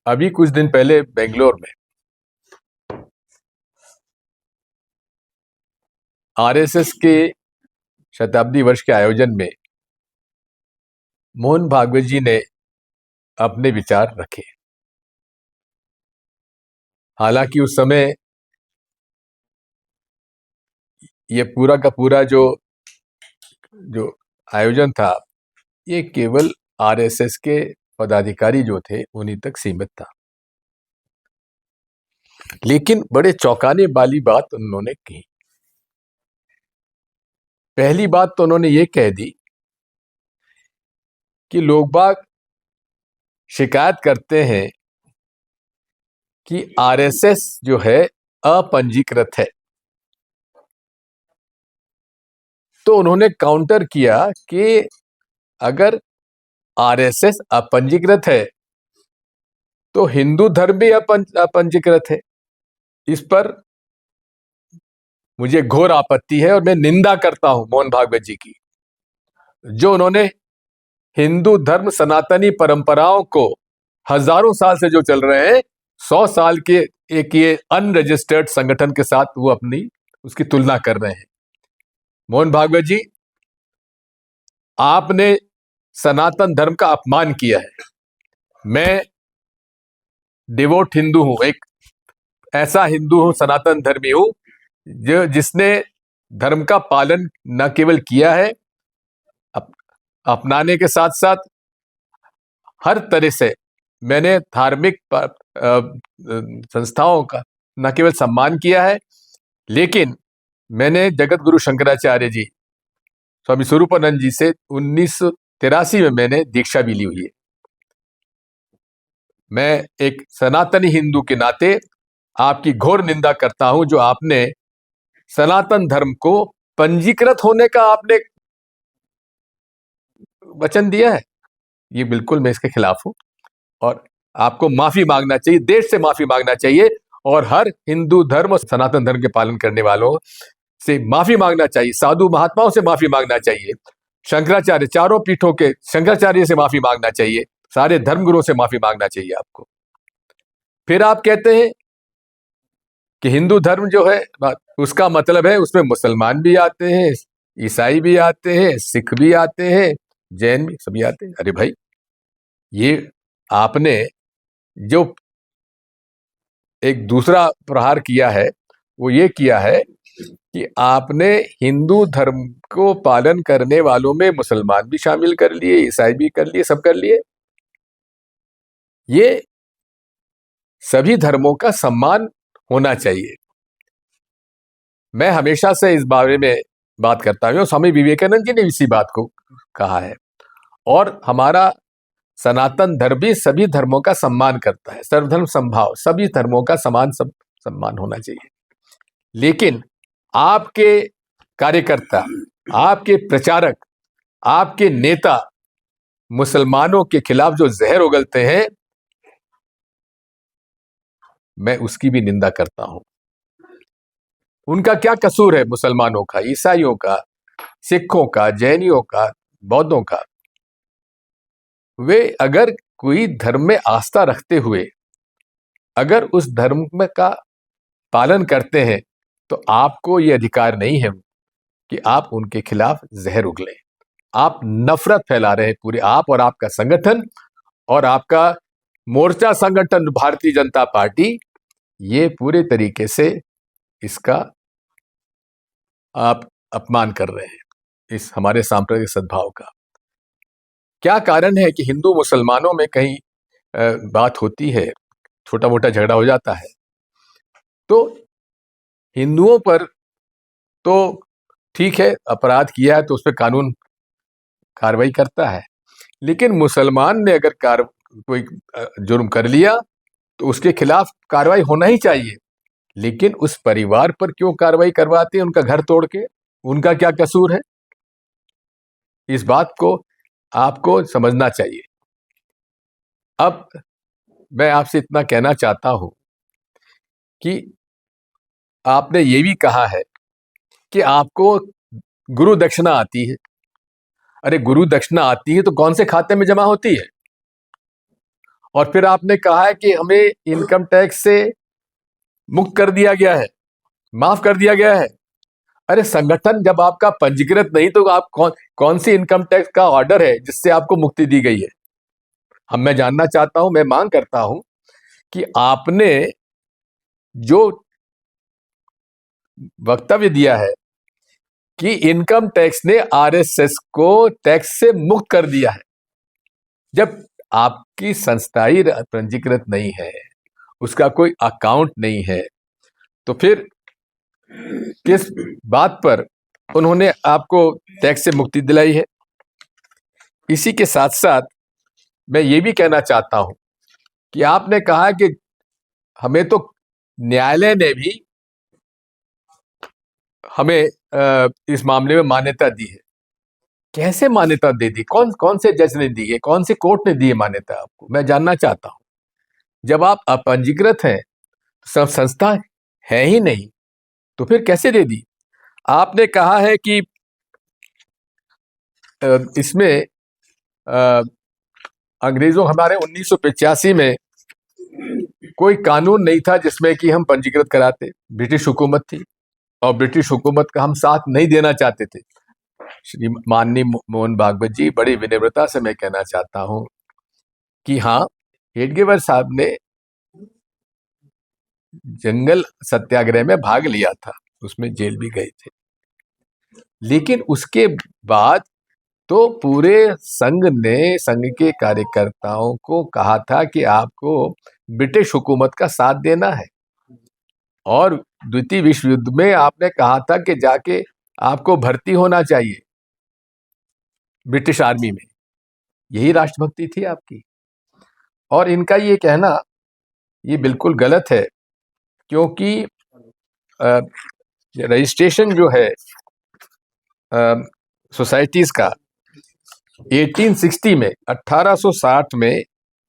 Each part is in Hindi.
अभी कुछ दिन पहले बेंगलोर में आरएसएस के शताब्दी वर्ष के आयोजन में मोहन भागवत जी ने अपने विचार रखे। हालांकि उस समय ये पूरा का पूरा जो जो आयोजन था ये केवल आरएसएस के पदाधिकारी जो थे उन्हीं तक सीमित था। लेकिन बड़े चौंकाने वाली बात उन्होंने की। पहली बात तो उन्होंने ये कह दी कि लोग बाग शिकायत करते हैं कि आरएसएस जो है अपंजीकृत है। तो उन्होंने काउंटर किया कि अगर आरएसएस अपंजीकृत है तो हिंदू धर्म भी अपंजीकृत है। इस पर मुझे घोर आपत्ति है और मैं निंदा करता हूं मोहन भागवत जी की, जो उन्होंने हिंदू धर्म सनातनी परंपराओं को हजारों साल से जो चल रहे हैं 100 साल के एक ये अनरजिस्टर्ड संगठन के साथ वो अपनी उसकी तुलना कर रहे हैं। मोहन भागवत जी, आपने सनातन धर्म का अपमान किया है। मैं डिवोट हिंदू हूं, एक ऐसा हिंदू हूं, सनातन धर्मी हूं जो जिसने धर्म का पालन न केवल किया है, अपनाने के साथ साथ हर तरह से मैंने धार्मिक संस्थाओं का न केवल सम्मान किया है, लेकिन मैंने जगत गुरु शंकराचार्य जी स्वामी स्वरूपानंद जी से 1983 में मैंने दीक्षा भी ली हुई है। मैं एक सनातनी हिंदू के नाते आपकी घोर निंदा करता हूं जो आपने सनातन धर्म को पंजीकृत होने का आपने वचन दिया है। ये बिल्कुल मैं इसके खिलाफ हूं और आपको माफी मांगना चाहिए, देश से माफी मांगना चाहिए और हर हिंदू धर्म और सनातन धर्म के पालन करने वालों से माफी मांगना चाहिए, साधु महात्माओं से माफी मांगना चाहिए, शंकराचार्य चारों पीठों के शंकराचार्य से माफी मांगना चाहिए, सारे धर्मगुरुओं से माफी मांगना चाहिए आपको। फिर आप कहते हैं कि हिंदू धर्म जो है उसका मतलब है उसमें मुसलमान भी आते हैं, ईसाई भी आते हैं, सिख भी आते हैं, जैन भी सभी आते हैं। अरे भाई, ये आपने जो एक दूसरा प्रहार किया है वो ये किया है कि आपने हिंदू धर्म को पालन करने वालों में मुसलमान भी शामिल कर लिए, ईसाई भी कर लिए, सब कर लिए। ये सभी धर्मों का सम्मान होना चाहिए। मैं हमेशा से इस बारे में बात करता हूं, स्वामी विवेकानंद जी ने इसी बात को कहा है और हमारा सनातन धर्म भी सभी धर्मों का सम्मान करता है। सर्वधर्म समभाव, सभी धर्मों का समान सम्मान होना चाहिए। लेकिन आपके कार्यकर्ता, आपके प्रचारक, आपके नेता मुसलमानों के खिलाफ जो जहर उगलते हैं, मैं उसकी भी निंदा करता हूं। उनका क्या कसूर है मुसलमानों का, ईसाइयों का, सिखों का, जैनियों का, बौद्धों का? वे अगर कोई धर्म में आस्था रखते हुए अगर उस धर्म का पालन करते हैं तो आपको ये अधिकार नहीं है कि आप उनके खिलाफ जहर उगलें। आप नफरत फैला रहे हैं, पूरे आप और आपका संगठन और आपका मोर्चा संगठन भारतीय जनता पार्टी, ये पूरे तरीके से इसका आप अपमान कर रहे हैं इस हमारे सांप्रदायिक सद्भाव का। क्या कारण है कि हिंदू मुसलमानों में कहीं बात होती है, छोटा मोटा झगड़ा हो जाता है तो हिंदुओं पर तो ठीक है, अपराध किया है तो उस पर कानून कार्रवाई करता है, लेकिन मुसलमान ने अगर कोई जुर्म कर लिया तो उसके खिलाफ कार्रवाई होना ही चाहिए। लेकिन उस परिवार पर क्यों कार्रवाई करवाते हैं, उनका घर तोड़ के? उनका क्या कसूर है? इस बात को आपको समझना चाहिए। अब मैं आपसे इतना कहना चाहता हूं कि आपने ये भी कहा है कि आपको गुरु दक्षिणा आती है। अरे, गुरु दक्षिणा आती है तो कौन से खाते में जमा होती है? और फिर आपने कहा है कि हमें इनकम टैक्स से मुक्त कर दिया गया है, माफ कर दिया गया है। अरे संगठन जब आपका पंजीकृत नहीं तो आप कौन सी इनकम टैक्स का ऑर्डर है जिससे आपको मुक्ति दी गई है? मैं जानना चाहता हूं, मैं मांग करता हूं कि आपने जो वक्तव्य दिया है कि इनकम टैक्स ने आरएसएस को टैक्स से मुक्त कर दिया है, जब आपकी संस्था ही पंजीकृत नहीं है, उसका कोई अकाउंट नहीं है, तो फिर किस बात पर उन्होंने आपको टैक्स से मुक्ति दिलाई है? इसी के साथ साथ मैं ये भी कहना चाहता हूं कि आपने कहा कि हमें तो न्यायालय ने भी हमें इस मामले में मान्यता दी है। कैसे मान्यता दे दी? कौन से जज ने दी है? कौन सी कोर्ट ने दी है मान्यता आपको? मैं जानना चाहता हूं। जब आप अपंजीकृत हैं, सब संस्था है ही नहीं, तो फिर कैसे दे दी? आपने कहा है कि इसमें अंग्रेजों हमारे 1985 में कोई कानून नहीं था जिसमें कि हम पंजीकृत कराते। ब्रिटिश हुकूमत थी और ब्रिटिश हुकूमत का हम साथ नहीं देना चाहते थे। श्री माननीय मोहन भागवत जी, बड़ी विनम्रता से मैं कहना चाहता हूं कि हाँ, हेडगेवर साहब ने जंगल सत्याग्रह में भाग लिया था, उसमें जेल भी गए थे, लेकिन उसके बाद तो पूरे संघ ने संघ के कार्यकर्ताओं को कहा था कि आपको ब्रिटिश हुकूमत का साथ देना है, और द्वितीय विश्व युद्ध में आपने कहा था कि जाके आपको भर्ती होना चाहिए ब्रिटिश आर्मी में। यही राष्ट्रभक्ति थी आपकी। और इनका ये कहना ये बिल्कुल गलत है, क्योंकि रजिस्ट्रेशन जो है सोसाइटीज का 1860 में 1860 में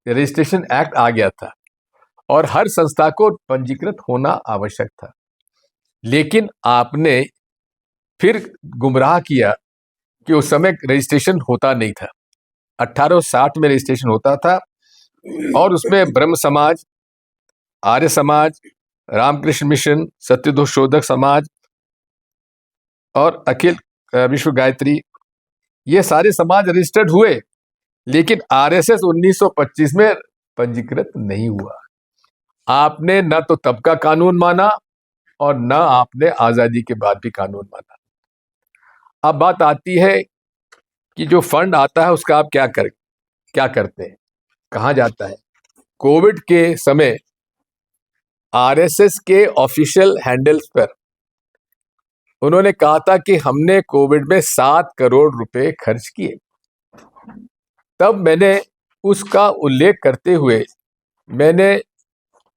रजिस्ट्रेशन एक्ट आ गया था और हर संस्था को पंजीकृत होना आवश्यक था। लेकिन आपने फिर गुमराह किया कि उस समय रजिस्ट्रेशन होता नहीं था। 1860 में रजिस्ट्रेशन होता था और उसमें ब्रह्म समाज, आर्य समाज, रामकृष्ण मिशन, सत्यशोधक शोधक समाज और अखिल विश्व गायत्री, ये सारे समाज रजिस्टर्ड हुए, लेकिन आरएसएस 1925 में पंजीकृत नहीं हुआ। आपने न तो तब का कानून माना और न आपने आजादी के बाद भी कानून माना। अब बात आती है कि जो फंड आता है उसका आप क्या करते हैं, कहाँ जाता है? कोविड के समय आरएसएस के ऑफिशियल हैंडल्स पर उन्होंने कहा था कि हमने कोविड में 7 करोड़ रुपए खर्च किए। तब मैंने उसका उल्लेख करते हुए मैंने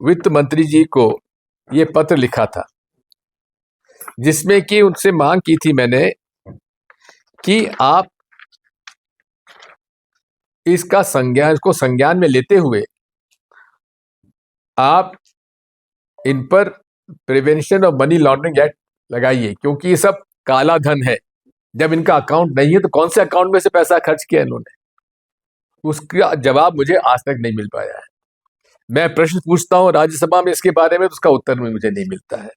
वित्त मंत्री जी को ये पत्र लिखा था, जिसमें कि उनसे मांग की थी मैंने कि आप इसको संज्ञान में लेते हुए आप इन पर prevention of money laundering act लगाइए, क्योंकि ये सब काला धन है। जब इनका अकाउंट नहीं है तो कौन से अकाउंट में से पैसा खर्च किया इन्होंने? उसका जवाब मुझे आज तक नहीं मिल पाया है। मैं प्रश्न पूछता हूं राज्यसभा में इसके बारे में, तो उसका उत्तर में मुझे नहीं मिलता है।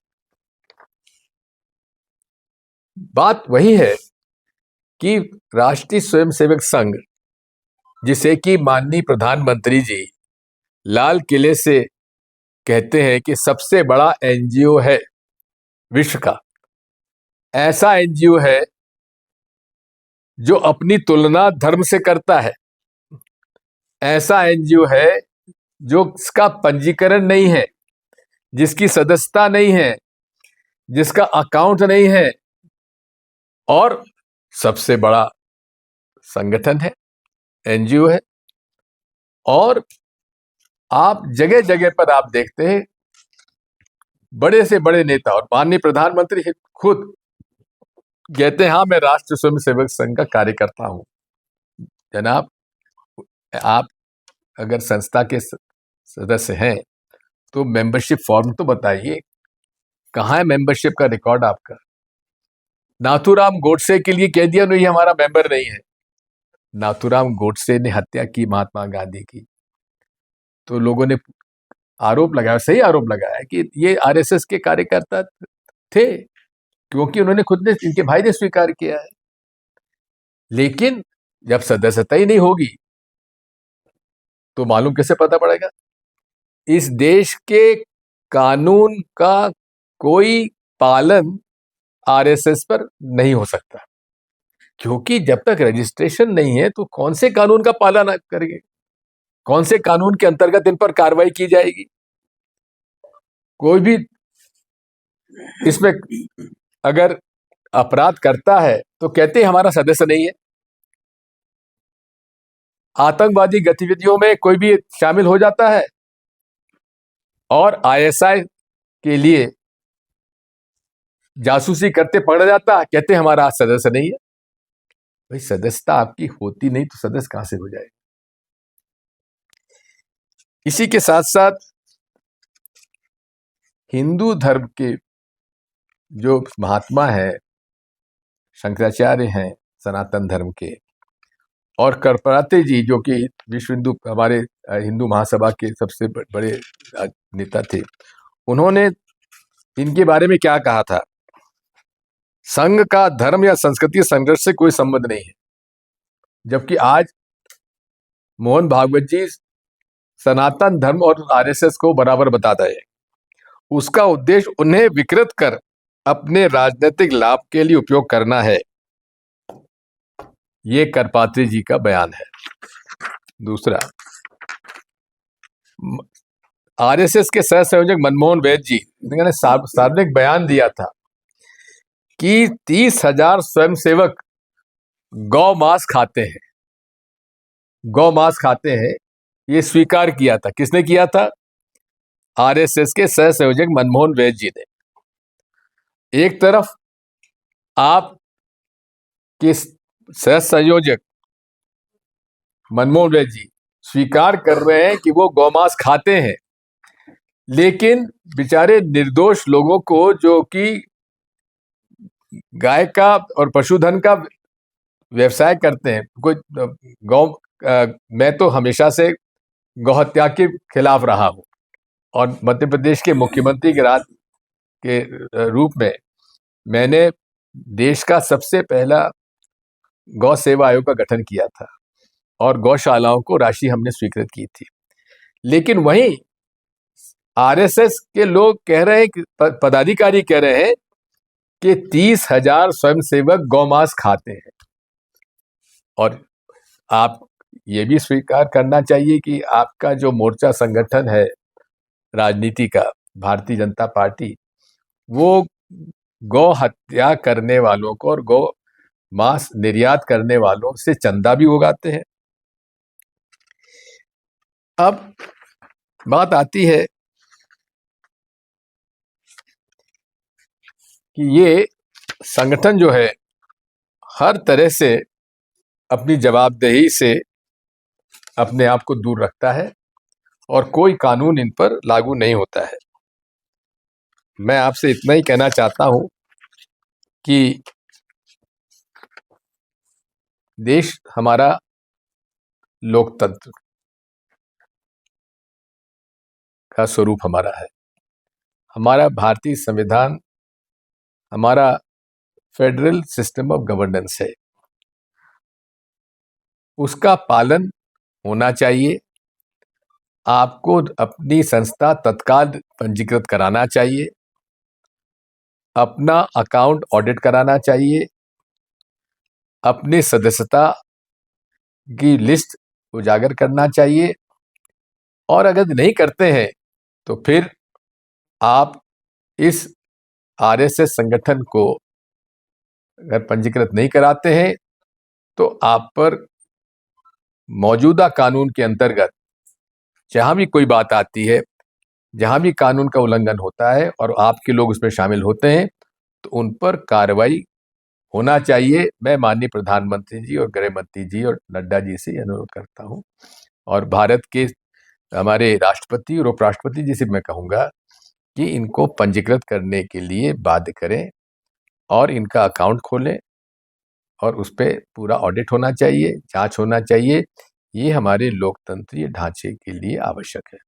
बात वही है कि राष्ट्रीय स्वयंसेवक संघ, जिसे कि माननीय प्रधानमंत्री जी लाल किले से कहते हैं कि सबसे बड़ा एनजीओ है विश्व का, ऐसा एनजीओ है जो अपनी तुलना धर्म से करता है, ऐसा एनजीओ है जो इसका पंजीकरण नहीं है, जिसकी सदस्यता नहीं है, जिसका अकाउंट नहीं है, और सबसे बड़ा संगठन है, एनजीओ है। और आप जगह जगह पर आप देखते हैं बड़े से बड़े नेता और माननीय प्रधानमंत्री खुद कहते हैं हाँ मैं राष्ट्रीय स्वयंसेवक संघ का कार्यकर्ता हूं। जनाब, आप अगर संस्था के सदस्य हैं तो मेंबरशिप फॉर्म तो बताइए, कहाँ है मेंबरशिप का रिकॉर्ड आपका? नाथूराम गोडसे के लिए कह दिया नहीं, हमारा मेंबर नहीं है। नाथूराम गोडसे ने हत्या की महात्मा गांधी की, तो लोगों ने आरोप लगाया, सही आरोप लगाया, कि ये आरएसएस के कार्यकर्ता थे, क्योंकि उन्होंने खुद ने, इनके भाई ने स्वीकार किया है। लेकिन जब सदस्यता ही नहीं होगी तो मालूम कैसे पता पड़ेगा? इस देश के कानून का कोई पालन आरएसएस पर नहीं हो सकता, क्योंकि जब तक रजिस्ट्रेशन नहीं है तो कौन से कानून का पालन करेंगे, कौन से कानून के अंतर्गत इन पर कार्रवाई की जाएगी? कोई भी इसमें अगर अपराध करता है तो कहते हैं हमारा सदस्य नहीं है। आतंकवादी गतिविधियों में कोई भी शामिल हो जाता है और आईएसआई के लिए जासूसी करते पकड़ा जाता है, कहते हैं हमारा सदस्य नहीं है। भाई, सदस्यता आपकी होती नहीं तो सदस्य कहां से हो जाए? इसी के साथ साथ हिंदू धर्म के जो महात्मा है, शंकराचार्य हैं सनातन धर्म के, और करपराते जी जो कि विश्व हिंदू, हमारे हिंदू महासभा के सबसे बड़े नेता थे, उन्होंने इनके बारे में क्या कहा था? संघ का धर्म या संस्कृति संघर्ष से कोई संबंध नहीं है। जबकि आज मोहन भागवत जी सनातन धर्म और आरएसएस को बराबर बताता है। उसका उद्देश्य उन्हें विकृत कर अपने राजनीतिक लाभ के लिए उपयोग करना है। ये करपात्री जी का बयान है। दूसरा, आरएसएस के सह संयोजक मनमोहन वैद्य जी ने सार्वजनिक बयान दिया था कि 30,000 स्वयंसेवक गौ मांस खाते हैं, गौ मांस खाते हैं। ये स्वीकार किया था, किसने किया था? आरएसएस के सह संयोजक मनमोहन वैद्य जी ने। एक तरफ आप के सह संयोजक मनमोहन वैद्य जी स्वीकार कर रहे हैं कि वो गौमांस खाते हैं, लेकिन बेचारे निर्दोष लोगों को, जो कि गाय का और पशुधन का व्यवसाय करते हैं, कोई गौ मैं तो हमेशा से गौहत्या के खिलाफ रहा हूं, और मध्य प्रदेश के मुख्यमंत्री के रूप में मैंने देश का सबसे पहला गौ सेवा आयोग का गठन किया था और गौशालाओं को राशि हमने स्वीकृत की थी। लेकिन वहीं आरएसएस के लोग कह रहे हैं, पदाधिकारी कह रहे हैं कि 30,000 स्वयंसेवक गौमांस खाते हैं। और आप ये भी स्वीकार करना चाहिए कि आपका जो मोर्चा संगठन है राजनीति का, भारतीय जनता पार्टी, वो गौ हत्या करने वालों को और गौ मांस निर्यात करने वालों से चंदा भी उगाते हैं। अब बात आती है कि ये संगठन जो है हर तरह से अपनी जवाबदेही से अपने आप को दूर रखता है और कोई कानून इन पर लागू नहीं होता है। मैं आपसे इतना ही कहना चाहता हूं कि देश हमारा लोकतंत्र का स्वरूप हमारा है। हमारा भारतीय संविधान हमारा फेडरल सिस्टम ऑफ गवर्नेंस है, उसका पालन होना चाहिए। आपको अपनी संस्था तत्काल पंजीकृत कराना चाहिए, अपना अकाउंट ऑडिट कराना चाहिए, अपनी सदस्यता की लिस्ट उजागर करना चाहिए, और अगर नहीं करते हैं तो फिर आप इस आरएसएस संगठन को अगर पंजीकृत नहीं कराते हैं तो आप पर मौजूदा कानून के अंतर्गत जहां भी कोई बात आती है, जहां भी कानून का उल्लंघन होता है और आपके लोग उसमें शामिल होते हैं, तो उन पर कार्रवाई होना चाहिए। मैं माननीय प्रधानमंत्री जी और गृह मंत्री जी और नड्डा जी से अनुरोध करता हूं, और भारत के हमारे राष्ट्रपति और उपराष्ट्रपति जी से मैं कहूंगा कि इनको पंजीकृत करने के लिए बाध्य करें और इनका अकाउंट खोलें, और उस पर पूरा ऑडिट होना चाहिए, जांच होना चाहिए ये हमारे लोकतंत्रीय ढांचे के लिए आवश्यक है।